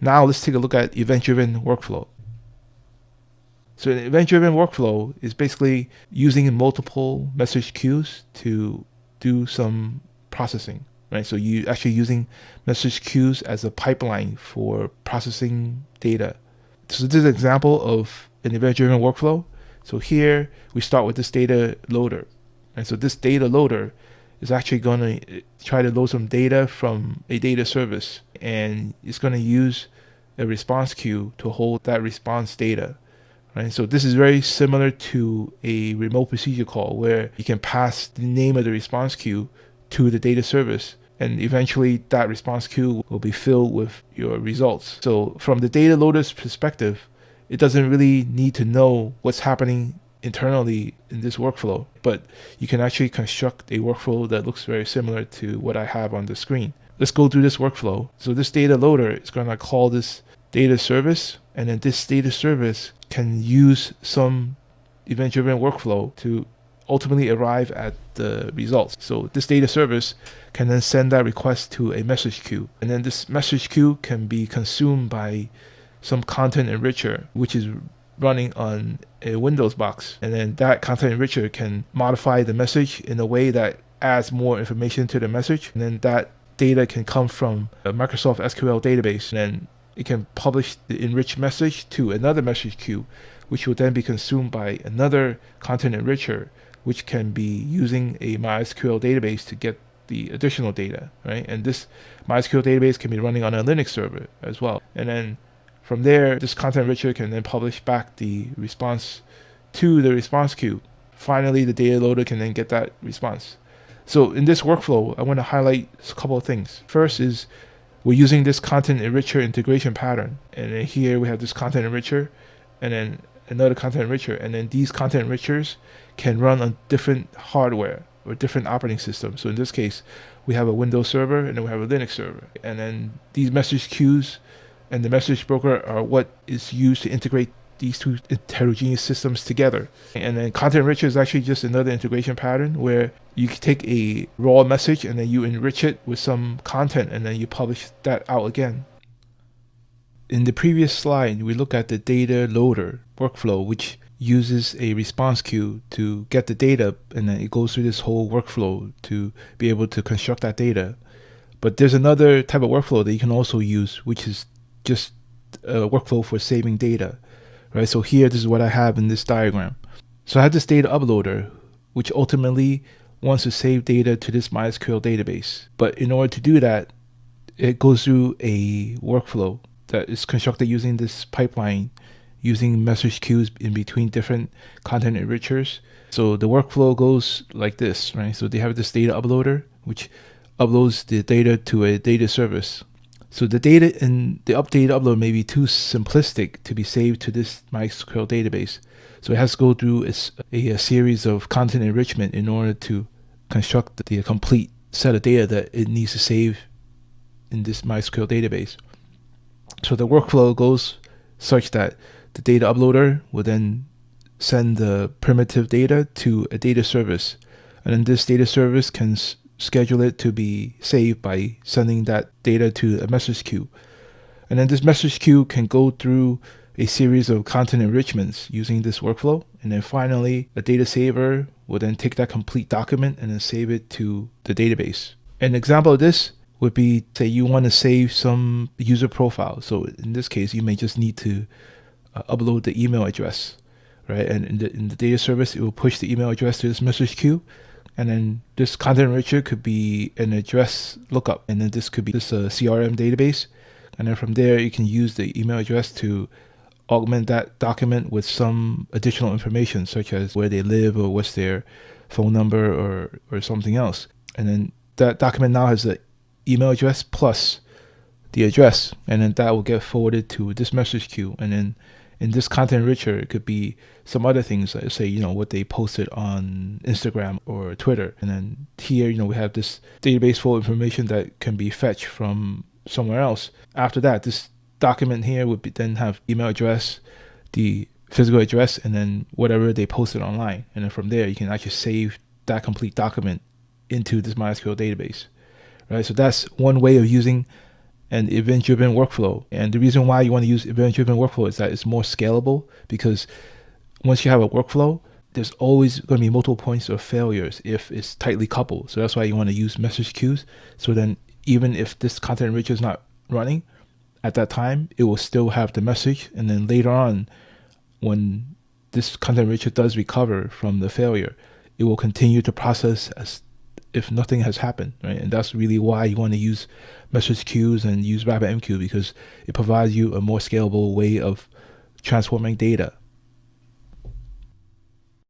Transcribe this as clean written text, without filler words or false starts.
Now let's take a look at event-driven workflow. So an event-driven workflow is basically using multiple message queues to do some processing, right? So you actually using message queues as a pipeline for processing data. So this is an example of an event-driven workflow. So here we start with this data loader. And so this data loader is actually going to try to load some data from a data service, and it's going to use a response queue to hold that response data. Right? So this is very similar to a remote procedure call where you can pass the name of the response queue to the data service, and eventually that response queue will be filled with your results. So from the data loader's perspective, it doesn't really need to know what's happening internally in this workflow, but you can actually construct a workflow that looks very similar to what I have on the screen. Let's go through this workflow. So this data loader is going to call this data service, and then this data service can use some event-driven workflow to ultimately arrive at the results. So this data service can then send that request to a message queue, and then this message queue can be consumed by some content enricher, which is running on a Windows box. And then that content enricher can modify the message in a way that adds more information to the message. And then that data can come from a Microsoft SQL database. And then it can publish the enriched message to another message queue, which will then be consumed by another content enricher, which can be using a MySQL database to get the additional data, right? And this MySQL database can be running on a Linux server as well. And then from there, this content enricher can then publish back the response to the response queue. Finally, the data loader can then get that response. So in this workflow, I want to highlight a couple of things. First is we're using this content enricher integration pattern. And then here we have this content enricher and then another content enricher. And then these content enrichers can run on different hardware or different operating systems. So in this case, we have a Windows server and then we have a Linux server. And then these message queues and the message broker are what is used to integrate these two heterogeneous systems together. And then content enricher is actually just another integration pattern where you can take a raw message and then you enrich it with some content and then you publish that out again. In the previous slide, we look at the data loader workflow, which uses a response queue to get the data, and then it goes through this whole workflow to be able to construct that data. But there's another type of workflow that you can also use, which is just a workflow for saving data, right? So here, this is what I have in this diagram. So I have this data uploader, which ultimately wants to save data to this MySQL database. But in order to do that, it goes through a workflow that is constructed using this pipeline, using message queues in between different content enrichers. So the workflow goes like this, right? So they have this data uploader, which uploads the data to a data service. So the data in the updated upload may be too simplistic to be saved to this MySQL database. So it has to go through a series of content enrichment in order to construct the complete set of data that it needs to save in this MySQL database. So the workflow goes such that the data uploader will then send the primitive data to a data service. And then this data service can schedule it to be saved by sending that data to a message queue. And then this message queue can go through a series of content enrichments using this workflow. And then finally, a data saver will then take that complete document and then save it to the database. An example of this would be, say you want to save some user profile. So in this case, you may just need to upload the email address, right? And in the data service, it will push the email address to this message queue. And then this content enricher could be an address lookup. And then this could be this CRM database. And then from there, you can use the email address to augment that document with some additional information, such as where they live or what's their phone number or something else. And then that document now has the email address plus the address. And then that will get forwarded to this message queue. And then in this content enricher, it could be some other things, like say, what they posted on Instagram or Twitter. And then here, we have this database full of information that can be fetched from somewhere else. After that, this document here would then have email address, the physical address, and then whatever they posted online. And then from there, you can actually save that complete document into this MySQL database, right? So that's one way of using and event-driven workflow. And the reason why you want to use event-driven workflow is that it's more scalable, because once you have a workflow, there's always going to be multiple points of failures if it's tightly coupled. So that's why you want to use message queues. So then even if this content enricher is not running at that time, it will still have the message. And then later on, when this content enricher does recover from the failure, it will continue to process as if nothing has happened, right? And that's really why you want to use message queues and use RabbitMQ, because it provides you a more scalable way of transforming data.